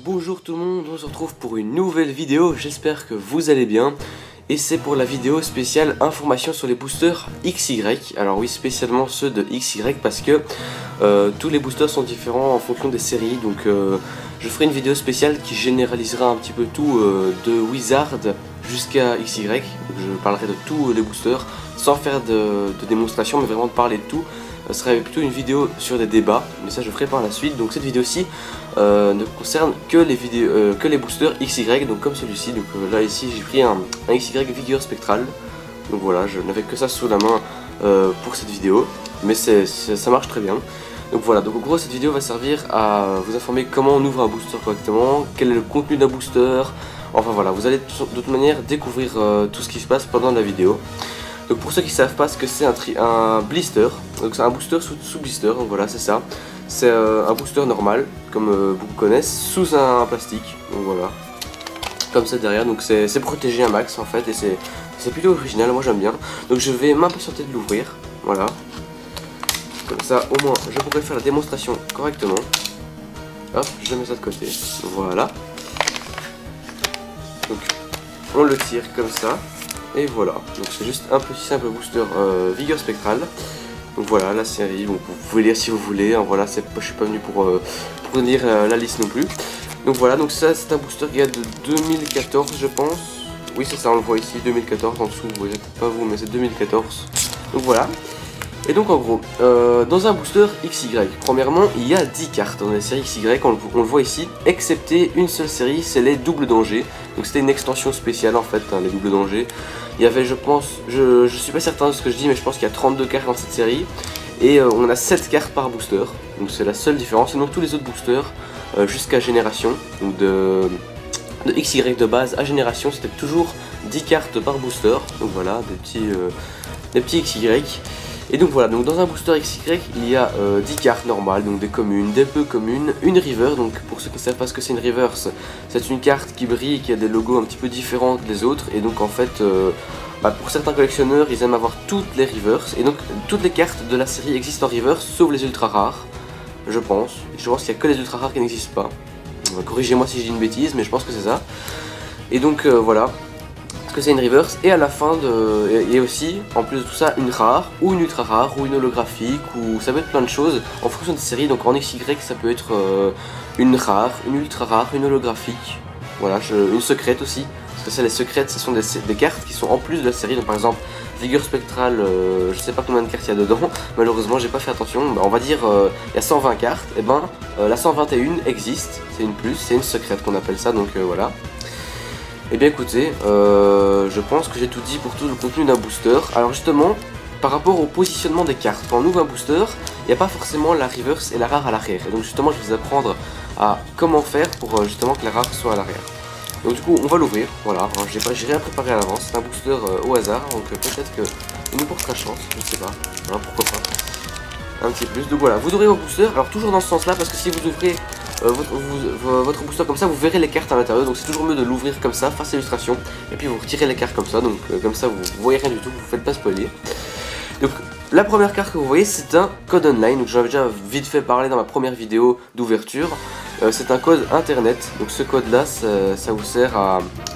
Bonjour tout le monde, on se retrouve pour une nouvelle vidéo, j'espère que vous allez bien. Et c'est pour la vidéo spéciale information sur les boosters XY. Alors oui, spécialement ceux de XY parce que tous les boosters sont différents en fonction des séries. Donc je ferai une vidéo spéciale qui généralisera un petit peu tout de Wizard jusqu'à XY. Donc, je parlerai de tous les boosters sans faire de démonstration mais vraiment de parler de tout. Ce serait plutôt une vidéo sur des débats, mais ça je ferai par la suite. Donc cette vidéo-ci ne concerne que les boosters XY, donc comme celui-ci. Donc là ici j'ai pris un XY Vigueur Spectral. Donc voilà, je n'avais que ça sous la main pour cette vidéo, mais ça marche très bien. Donc voilà, donc en gros cette vidéo va servir à vous informer comment on ouvre un booster correctement, quel est le contenu d'un booster. Enfin voilà, vous allez de toute manière découvrir tout ce qui se passe pendant la vidéo. Donc pour ceux qui ne savent pas ce que c'est un blister, donc c'est un booster sous blister, donc voilà c'est ça. C'est un booster normal, comme beaucoup connaissent, sous un plastique, donc voilà. Comme ça derrière, donc c'est protégé un max en fait, et c'est plutôt original, moi j'aime bien. Donc je vais m'impatienter de l'ouvrir, voilà. Comme ça au moins je pourrai faire la démonstration correctement. Hop, je mets ça de côté, voilà. Donc on le tire comme ça. Et voilà, donc c'est juste un petit simple booster Vigueur Spectral. Donc voilà la série, donc vous pouvez lire si vous voulez, hein, voilà, je suis pas venu pour lire la liste non plus. Donc voilà, donc ça c'est un booster qui date de 2014 je pense. Oui c'est ça, on le voit ici, 2014 en dessous, vous voyez peut-être pas vous mais c'est 2014. Donc voilà. Et donc en gros, dans un booster XY, premièrement il y a 10 cartes dans la série XY, on le voit ici, excepté une seule série, c'est les doubles dangers. Donc c'était une extension spéciale en fait, hein, les doubles dangers. Il y avait je pense, je suis pas certain de ce que je dis mais je pense qu'il y a 32 cartes dans cette série. Et on a 7 cartes par booster, donc c'est la seule différence. Sinon tous les autres boosters, jusqu'à génération, donc de XY de base à génération, c'était toujours 10 cartes par booster. Donc voilà, des petits XY. Et donc voilà, donc dans un booster XY, il y a 10 cartes normales, donc des communes, des peu communes, une river. Donc pour ceux qui ne savent pas ce que c'est une reverse, c'est une carte qui brille, qui a des logos un petit peu différents des autres. Et donc en fait, pour certains collectionneurs, ils aiment avoir toutes les reverse. Et donc toutes les cartes de la série existent en reverse, sauf les ultra rares, je pense. Je pense qu'il n'y a que les ultra rares qui n'existent pas. Corrigez-moi si je dis une bêtise, mais je pense que c'est ça. Et donc voilà. Que c'est une reverse, et à la fin il y a aussi en plus de tout ça une rare ou une ultra rare ou une holographique, ou ça peut être plein de choses en fonction des séries. Donc en XY ça peut être une rare, une ultra rare, une holographique, voilà, une secrète aussi, parce que ça, les secrètes ce sont des cartes qui sont en plus de la série. Donc par exemple Vigueur Spectral, je sais pas combien de cartes il y a dedans, malheureusement j'ai pas fait attention. On va dire il y a 120 cartes, et ben la 121 existe, c'est une plus, c'est une secrète qu'on appelle ça, donc voilà. Et bien écoutez, je pense que j'ai tout dit pour tout le contenu d'un booster. Alors justement, par rapport au positionnement des cartes, quand on ouvre un booster, il n'y a pas forcément la reverse et la rare à l'arrière. Et donc justement, je vais vous apprendre à comment faire pour justement que la rare soit à l'arrière. Donc du coup, on va l'ouvrir, voilà, j'ai rien préparé à l'avance, c'est un booster au hasard, donc peut-être qu'il nous portera chance, je ne sais pas, voilà, pourquoi pas. Un petit plus, donc voilà, vous ouvrez vos boosters, alors toujours dans ce sens là, parce que si vous ouvrez votre booster comme ça, vous verrez les cartes à l'intérieur, donc c'est toujours mieux de l'ouvrir comme ça, face à l'illustration, et puis vous retirez les cartes comme ça, donc comme ça vous voyez rien du tout, vous ne faites pas spoiler. Donc la première carte que vous voyez, c'est un code online, donc j'en avais déjà vite fait parler dans ma première vidéo d'ouverture. C'est un code internet, donc ce code là ça vous sert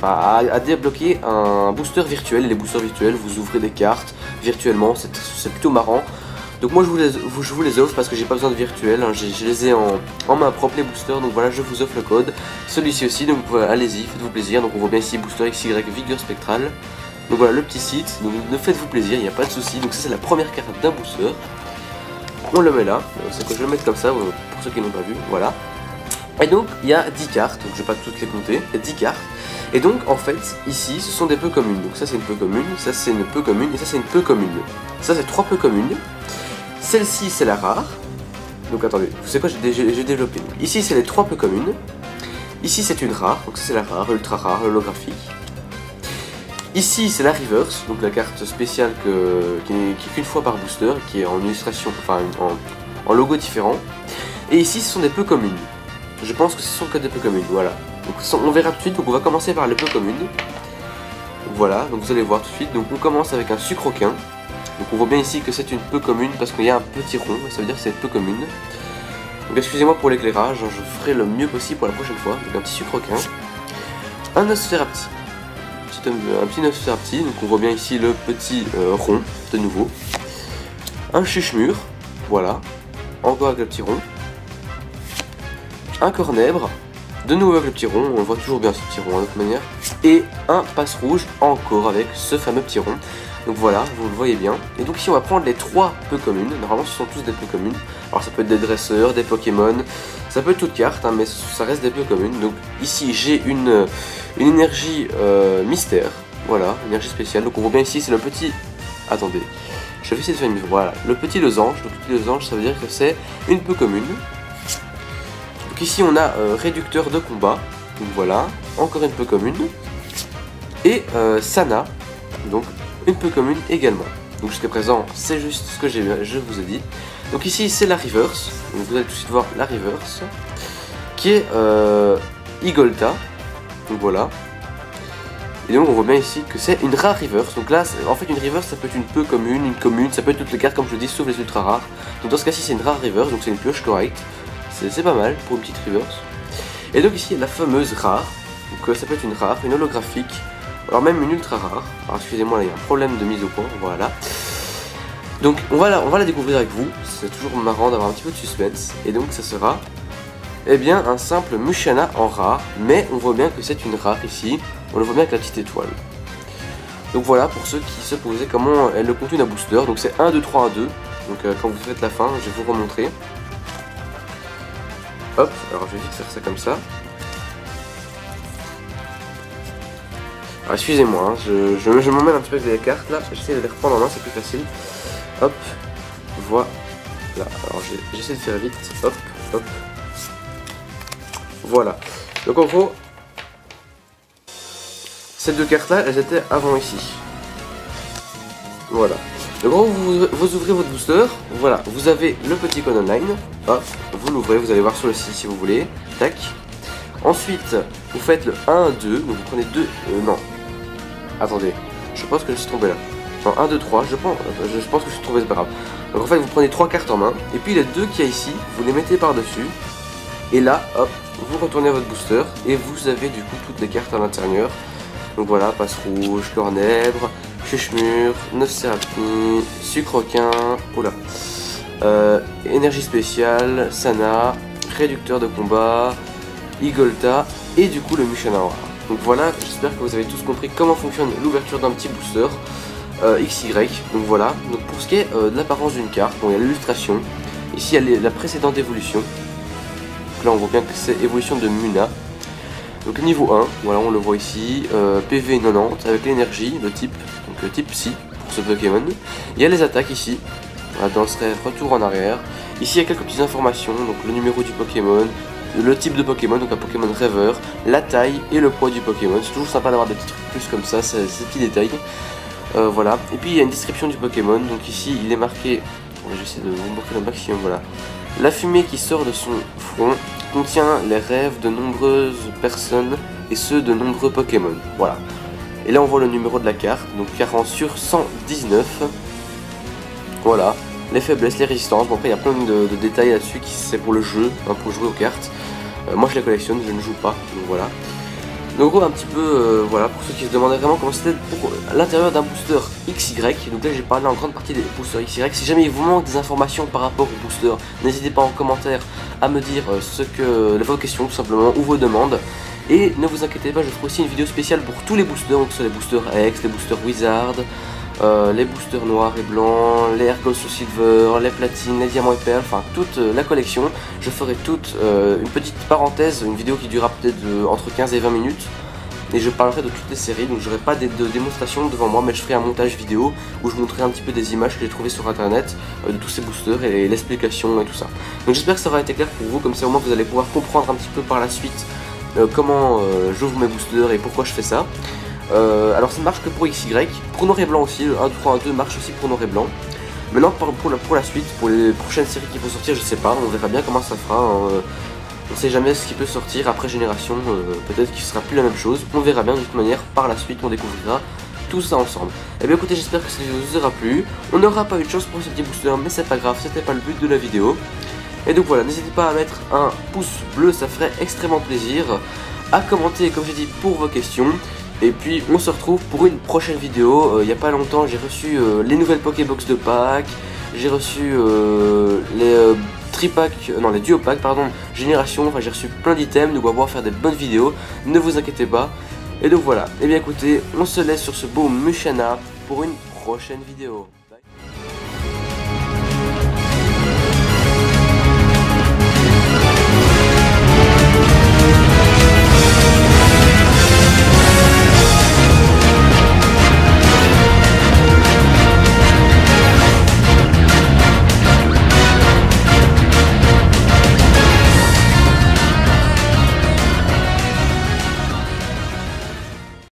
à débloquer un booster virtuel. Et les boosters virtuels, vous ouvrez des cartes virtuellement, c'est plutôt marrant. Donc moi je vous les offre parce que j'ai pas besoin de virtuel, hein. Je les ai en main propre les boosters, donc voilà, je vous offre le code. Celui-ci aussi, donc allez-y, faites-vous plaisir. Donc on voit bien ici booster XY Vigueur Spectral. Donc voilà le petit site, donc ne faites-vous plaisir, il n'y a pas de souci. Donc ça c'est la première carte d'un booster. On le met là, c'est que je vais le mettre comme ça pour ceux qui n'ont pas vu, voilà. Et donc il y a 10 cartes, donc je vais pas toutes les compter, il y a 10 cartes. Et donc en fait ici ce sont des peu communes, donc ça c'est une peu commune, ça c'est une peu commune, et ça c'est une peu commune. Ça c'est 3 peu communes. Celle-ci c'est la rare. Donc attendez, vous savez quoi, j'ai développé. Ici c'est les 3 peu communes. Ici c'est une rare, donc ça c'est la rare, ultra rare, holographique. Ici c'est la reverse, donc la carte spéciale qui n'est qu'une fois par booster, qui est en illustration, enfin en logo différent. Et ici ce sont des peu communes. Je pense que ce sont que des peu communes, voilà. Donc on verra tout de suite, donc on va commencer par les peu communes. Donc, voilà, donc vous allez voir tout de suite. Donc on commence avec un sucroquin. Donc on voit bien ici que c'est une peu commune parce qu'il y a un petit rond, ça veut dire que c'est peu commune. Donc excusez-moi pour l'éclairage, je ferai le mieux possible pour la prochaine fois. Donc un petit sucroquin, un Nosferapti, un petit Nosferapti, donc on voit bien ici le petit rond de nouveau, un Chuchemur, voilà, encore avec le petit rond, un Cornèbre, de nouveau avec le petit rond, on le voit toujours bien ce petit rond de toute manière, et un Passe-Rouge encore avec ce fameux petit rond. Donc voilà, vous le voyez bien. Et donc ici on va prendre les 3 peu communes. Normalement ce sont tous des peu communes. Alors ça peut être des dresseurs, des Pokémon, ça peut être toute carte, hein, mais ça reste des peu communes. Donc ici j'ai une énergie mystère. Voilà, énergie spéciale. Donc on voit bien ici c'est le petit... Attendez, je vais essayer de faire une... Voilà, le petit losange. Donc le petit losange ça veut dire que c'est une peu commune. Donc ici on a réducteur de combat. Donc voilà, encore une peu commune. Et Sana. Donc une peu commune également. Donc jusqu'à présent c'est juste ce que je vous ai dit. Donc ici c'est la reverse, donc vous allez tout de suite voir la reverse qui est Igolta, donc voilà. Et donc on voit bien ici que c'est une rare reverse. Donc là en fait une reverse ça peut être une peu commune, une commune, ça peut être toutes les cartes comme je le dis sauf les ultra rares. Donc dans ce cas-ci c'est une rare reverse, donc c'est une pioche correcte, c'est pas mal pour une petite reverse. Et donc ici la fameuse rare, donc ça peut être une rare, une holographique, alors même une ultra rare. Alors excusez-moi là il y a un problème de mise au point, voilà. Donc on va la découvrir avec vous, c'est toujours marrant d'avoir un petit peu de suspense. Et donc ça sera eh bien un simple Musharna en rare, mais on voit bien que c'est une rare ici, on le voit bien avec la petite étoile. Donc voilà pour ceux qui se posaient comment elle le contenu d'un booster, donc c'est 1, 2, 3, 1, 2, donc quand vous faites la fin je vais vous remontrer. Hop, alors je vais vite faire ça comme ça. Alors excusez-moi, hein, je m'emmène un petit peu avec les cartes là, j'essaie de les reprendre en main, c'est plus facile. Hop, voilà. Alors j'essaie de faire vite, hop, hop. Voilà. Donc en gros, ces deux cartes là, elles étaient avant ici. Voilà. Donc en gros, vous ouvrez votre booster, voilà, vous avez le petit code online, hop, vous l'ouvrez, vous allez voir sur le site si vous voulez, tac. Ensuite, vous faites le 1, 2, donc vous prenez 2, non. Attendez, je pense que je suis trompé là. Non, 1, 2, 3, je pense que je suis trompé, c'est pas grave. Donc en fait, vous prenez 3 cartes en main, et puis les 2 qu'il y a ici, vous les mettez par-dessus. Et là, hop, vous retournez à votre booster, et vous avez du coup toutes les cartes à l'intérieur. Donc voilà, Passe-Rouge, Cornèbre, Chuchemur, Nosferapti, Sucroquin, oula, énergie spéciale, Sana, réducteur de combat, Igolta, et du coup le Musharna. Donc voilà, j'espère que vous avez tous compris comment fonctionne l'ouverture d'un petit booster XY. Donc voilà, donc pour ce qui est de l'apparence d'une carte, bon, il y a l'illustration, ici il y a la précédente évolution. Donc là on voit bien que c'est évolution de Muna. Donc niveau 1, voilà on le voit ici, PV 90 avec l'énergie, le type, donc type Psy pour ce Pokémon. Il y a les attaques ici, voilà, dans ce retour en arrière. Ici il y a quelques petites informations, donc le numéro du Pokémon, le type de Pokémon, donc un Pokémon rêveur, la taille et le poids du Pokémon. C'est toujours sympa d'avoir des petits trucs plus comme ça, ces petits détails. Voilà, et puis il y a une description du Pokémon, donc ici il est marqué, j'essaie de vous montrer le maximum, voilà. La fumée qui sort de son front contient les rêves de nombreuses personnes et ceux de nombreux Pokémon, voilà. Et là on voit le numéro de la carte, donc 40 sur 119, voilà. Les faiblesses, les résistances, bon après il y a plein de détails là-dessus, c'est pour le jeu, hein, pour jouer aux cartes. Moi je les collectionne, je ne joue pas, donc voilà. Donc gros un petit peu, voilà, pour ceux qui se demandaient vraiment comment c'était pour l'intérieur d'un booster XY. Donc là j'ai parlé en grande partie des boosters XY. Si jamais il vous manque des informations par rapport au booster, n'hésitez pas en commentaire à me dire vos questions tout simplement, ou vos demandes. Et ne vous inquiétez pas, je ferai aussi une vidéo spéciale pour tous les boosters, donc ce soit les boosters X, les boosters Wizard, les boosters noirs et blancs, les Air Gold Silver, les platines, les diamants et perles, enfin toute la collection. Je ferai toute une petite parenthèse, une vidéo qui durera peut-être entre 15 et 20 minutes. Et je parlerai de toutes les séries, donc j'aurai pas de démonstration devant moi, mais je ferai un montage vidéo où je montrerai un petit peu des images que j'ai trouvées sur internet de tous ces boosters et l'explication et tout ça. Donc j'espère que ça aura été clair pour vous, comme ça au moins vous allez pouvoir comprendre un petit peu par la suite comment j'ouvre mes boosters et pourquoi je fais ça. Alors ça ne marche que pour XY, pour noir et blanc aussi, le 1, 3, 1, 2 marche aussi pour noir et blanc. Maintenant pour la suite, pour les prochaines séries qui vont sortir, je sais pas, on verra bien comment ça fera. Hein. On sait jamais ce qui peut sortir après Génération, peut-être qu'il sera plus la même chose. On verra bien de toute manière, par la suite on découvrira tout ça ensemble. Et bien écoutez, j'espère que cette vidéo vous aura plu. On n'aura pas eu de chance pour ce petit booster, mais c'est pas grave, c'était pas le but de la vidéo. Et donc voilà, n'hésitez pas à mettre un pouce bleu, ça ferait extrêmement plaisir. À commenter, comme j'ai dit, pour vos questions. Et puis on se retrouve pour une prochaine vidéo. Il n'y a pas longtemps, j'ai reçu les nouvelles Pokébox de Pâques. J'ai reçu les tripacks, non les duo packs pardon, génération. Enfin j'ai reçu plein d'items, donc on va pouvoir faire des bonnes vidéos. Ne vous inquiétez pas. Et donc voilà, et bien écoutez, on se laisse sur ce beau Musharna pour une prochaine vidéo.